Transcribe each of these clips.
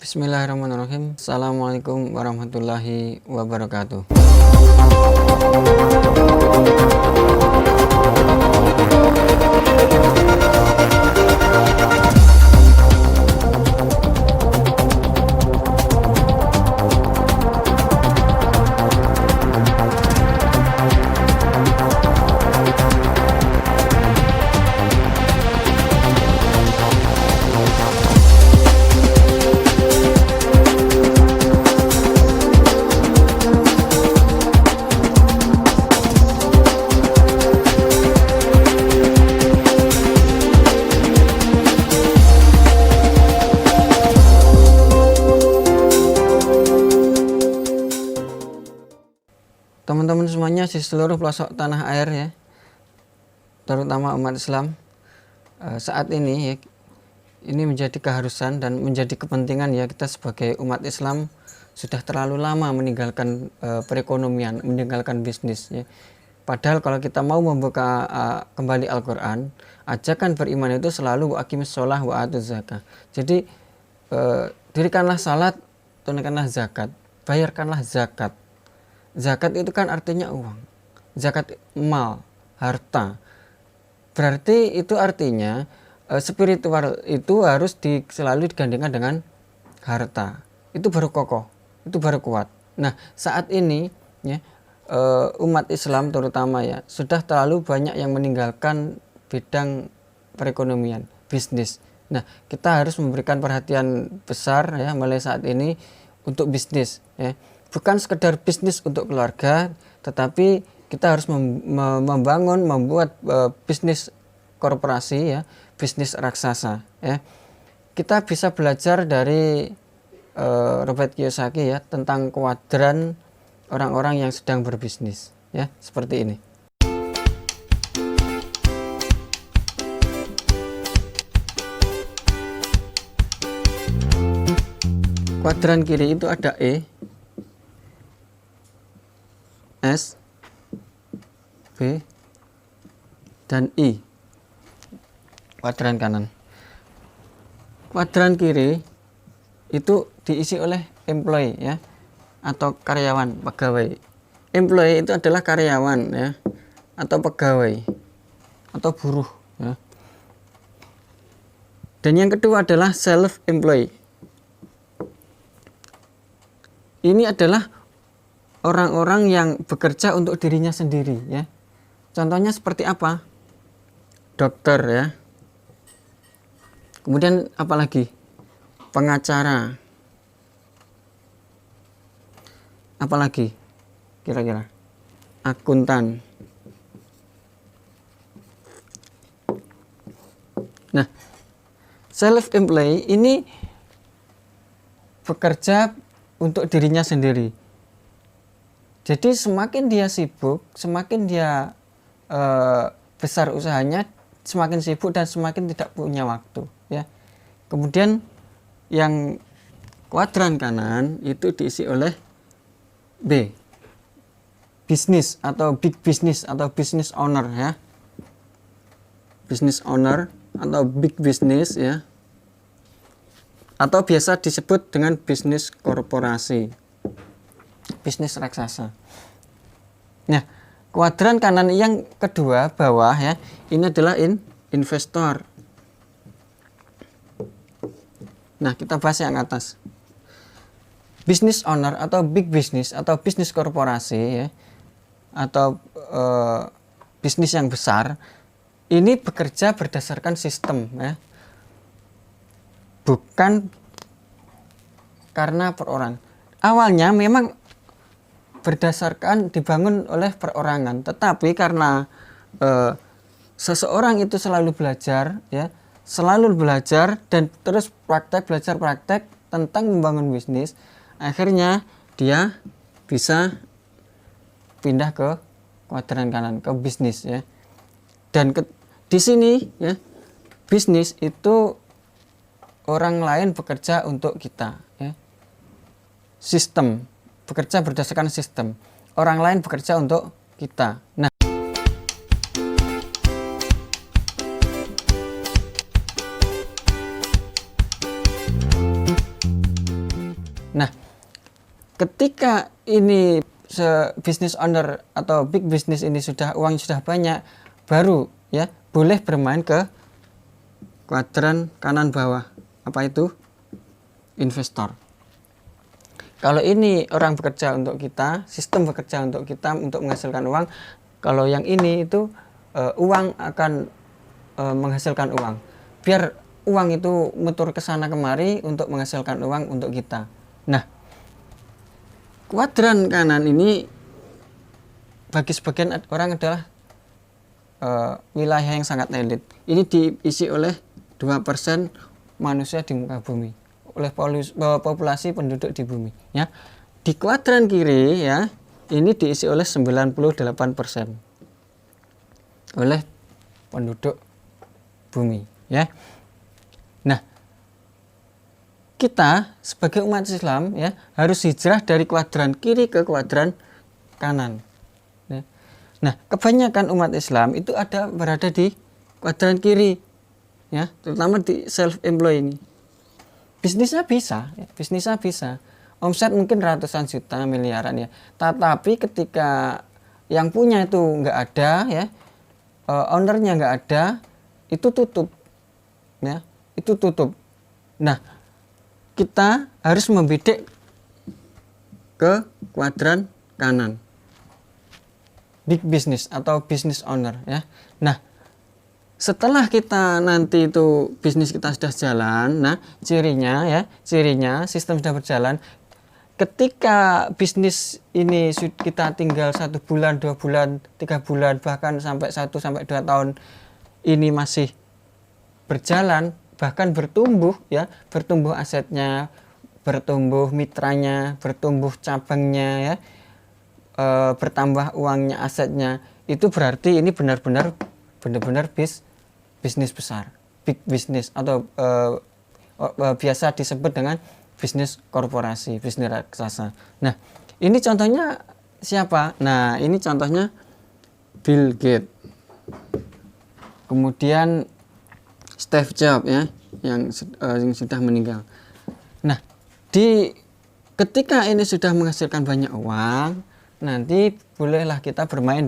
Bismillahirrahmanirrahim. Assalamualaikum warahmatullahi wabarakatuh. Teman-teman semuanya di seluruh pelosok tanah air ya, terutama umat Islam, saat ini ya, ini menjadi keharusan dan menjadi kepentingan ya, kita sebagai umat Islam sudah terlalu lama meninggalkan perekonomian, meninggalkan bisnis ya. Padahal kalau kita mau membuka kembali Al-Quran, ajakan beriman itu selalu wa aqimis sholah wa atuz zakah. Jadi dirikanlah salat, tunaikanlah zakat, bayarkanlah zakat. Zakat itu kan artinya uang, zakat mal, harta. Berarti itu artinya spiritual itu harus selalu digandengkan dengan harta. Itu baru kokoh, itu baru kuat. Nah saat ini ya, umat Islam terutama ya sudah terlalu banyak yang meninggalkan bidang perekonomian, bisnis. Nah kita harus memberikan perhatian besar ya mulai saat ini untuk bisnis ya. Bukan sekedar bisnis untuk keluarga, tetapi kita harus membuat bisnis korporasi ya, bisnis raksasa ya. Kita bisa belajar dari Robert Kiyosaki ya tentang kuadran orang-orang yang sedang berbisnis ya, seperti ini. Kuadran kiri itu ada E, S, B, dan I. Kuadran kanan. Kuadran kiri itu diisi oleh employee ya, atau karyawan, pegawai. Employee itu adalah karyawan ya, atau pegawai, atau buruh ya. Dan yang kedua adalah self employee. Ini adalah orang-orang yang bekerja untuk dirinya sendiri ya. Contohnya seperti apa? Dokter ya. Kemudian apalagi? Pengacara. Apalagi? Kira-kira. Akuntan. Nah, self employee ini bekerja untuk dirinya sendiri. Jadi semakin dia sibuk, semakin dia besar usahanya, semakin sibuk dan semakin tidak punya waktu ya. Kemudian yang kuadran kanan itu diisi oleh B, bisnis atau big business atau business owner ya. Business owner atau big business ya. Atau biasa disebut dengan bisnis korporasi. Bisnis raksasa. Nah, kuadran kanan yang kedua bawah ya, ini adalah investor. Nah, kita bahas yang atas. Business owner atau big business atau bisnis korporasi ya, atau bisnis yang besar, ini bekerja berdasarkan sistem ya. Bukan karena perorangan. Awalnya memang berdasarkan dibangun oleh perorangan, tetapi karena seseorang itu selalu belajar ya, selalu belajar dan terus belajar praktek tentang membangun bisnis, akhirnya dia bisa pindah ke kuadran kanan, ke bisnis ya. Dan di sini ya, bisnis itu orang lain bekerja untuk kita ya. Sistem, bekerja berdasarkan sistem. Orang lain bekerja untuk kita. Nah, Nah, ketika ini business owner atau big business ini uang sudah banyak, baru ya boleh bermain ke kuadran kanan bawah. Apa itu? Investor. Kalau ini orang bekerja untuk kita, sistem bekerja untuk kita untuk menghasilkan uang. Kalau yang ini itu uang akan menghasilkan uang. Biar uang itu mutur ke sana kemari untuk menghasilkan uang untuk kita. Nah, kuadran kanan ini bagi sebagian orang adalah wilayah yang sangat elit. Ini diisi oleh 2% manusia di muka bumi, oleh populasi penduduk di bumi. Ya, di kuadran kiri ya ini diisi oleh 98% oleh penduduk bumi. Ya, nah kita sebagai umat Islam ya harus hijrah dari kuadran kiri ke kuadran kanan. Ya. Nah, kebanyakan umat Islam itu berada di kuadran kiri, ya, terutama di self-employed ini. Bisnisnya bisa, omset mungkin ratusan juta, miliaran ya. Tetapi ketika yang punya itu nggak ada, ya, ownernya nggak ada, itu tutup, ya, itu tutup. Nah, kita harus membidik ke kuadran kanan, big business atau business owner ya. Nah, setelah kita nanti itu bisnis kita sudah jalan, nah cirinya sistem sudah berjalan. Ketika bisnis ini kita tinggal 1 bulan, 2 bulan, 3 bulan, bahkan sampai 1 sampai 2 tahun ini masih berjalan, bahkan bertumbuh ya, bertumbuh asetnya, bertumbuh mitranya, bertumbuh cabangnya ya, bertambah uangnya, asetnya, itu berarti ini benar-benar bisnis besar, big business atau biasa disebut dengan bisnis korporasi, bisnis raksasa. Nah, ini contohnya siapa? Nah, ini contohnya Bill Gates, kemudian Steve Jobs ya, yang sudah meninggal. Nah, ketika ini sudah menghasilkan banyak uang, nanti bolehlah kita bermain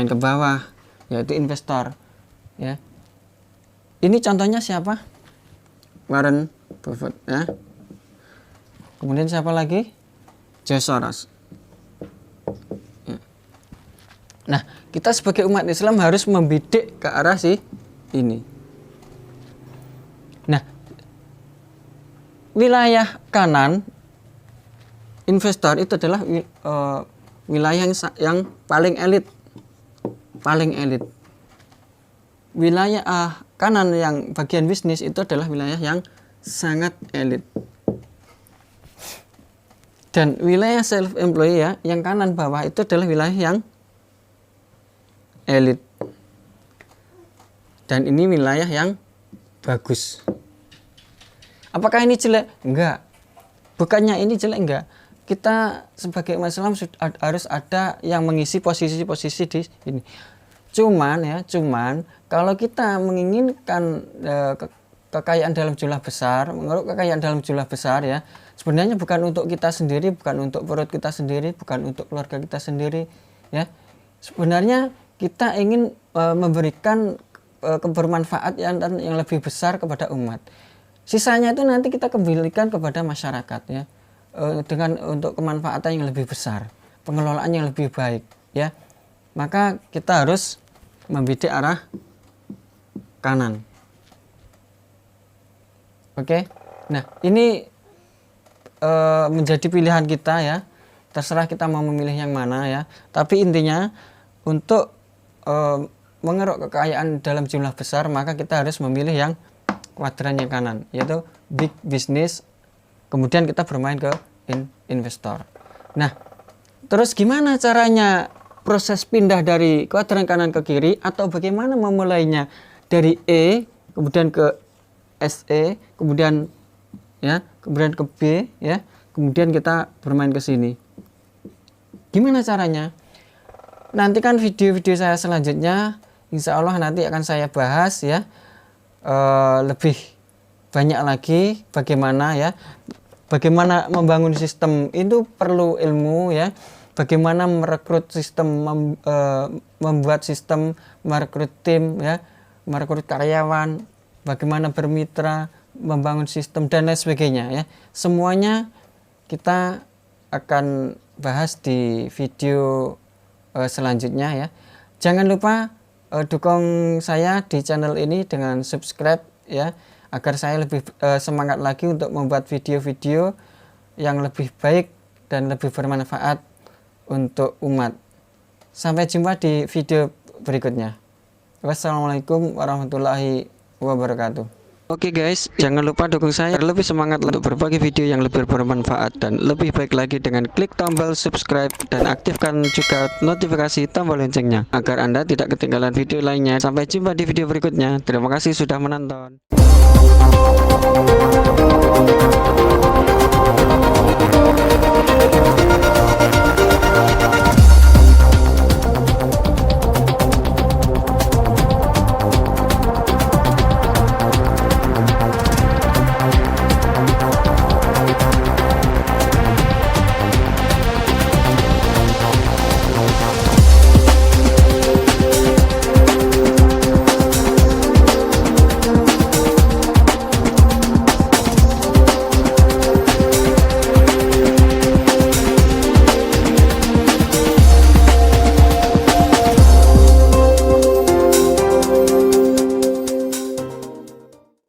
ke bawah, yaitu investor. Ya, ini contohnya siapa? Warren Buffett ya. Kemudian siapa lagi? George Soros. Ya. Nah, kita sebagai umat Islam harus membidik ke arah ini. Nah, wilayah kanan investor itu adalah wilayah yang paling elit. Wilayah kanan yang bagian bisnis itu adalah wilayah yang sangat elit. Dan wilayah self-employed ya, yang kanan bawah itu adalah wilayah yang elit. Dan ini wilayah yang bagus. Apakah ini jelek? Enggak. Bukannya ini jelek, enggak. Kita sebagai umat Islam harus ada yang mengisi posisi-posisi di ini. Cuman kalau kita menginginkan kekayaan dalam jumlah besar, mengeruk kekayaan dalam jumlah besar ya, sebenarnya bukan untuk kita sendiri, bukan untuk perut kita sendiri, bukan untuk keluarga kita sendiri ya. Sebenarnya kita ingin memberikan kebermanfaat yang lebih besar kepada umat. Sisanya itu nanti kita kembalikan kepada masyarakat ya, dengan untuk kemanfaatan yang lebih besar, pengelolaan yang lebih baik ya. Maka kita harus membidik arah kanan. Oke. Nah, ini menjadi pilihan kita ya. Terserah kita mau memilih yang mana ya. Tapi intinya untuk mengeruk kekayaan dalam jumlah besar, maka kita harus memilih yang kuadran yang kanan, yaitu big business. Kemudian kita bermain ke investor. Nah, terus gimana caranya proses pindah dari kuadran kanan ke kiri, atau bagaimana memulainya dari E kemudian ke SE, kemudian ke B ya, kemudian kita bermain ke sini. Gimana caranya? Nanti kan video-video saya selanjutnya insya Allah nanti akan saya bahas ya, lebih banyak lagi bagaimana ya bagaimana membangun sistem itu perlu ilmu ya. Bagaimana merekrut sistem, membuat sistem, merekrut tim ya, merekrut karyawan, bagaimana bermitra, membangun sistem dan lain sebagainya ya. Semuanya kita akan bahas di video selanjutnya ya. Jangan lupa dukung saya di channel ini dengan subscribe ya, agar saya lebih semangat lagi untuk membuat video-video yang lebih baik dan lebih bermanfaat untuk umat. Sampai jumpa di video berikutnya. Wassalamualaikum warahmatullahi wabarakatuh. Oke guys, jangan lupa dukung saya agar lebih semangat untuk berbagi video yang lebih bermanfaat dan lebih baik lagi dengan klik tombol subscribe dan aktifkan juga notifikasi tombol loncengnya agar Anda tidak ketinggalan video lainnya. Sampai jumpa di video berikutnya. Terima kasih sudah menonton.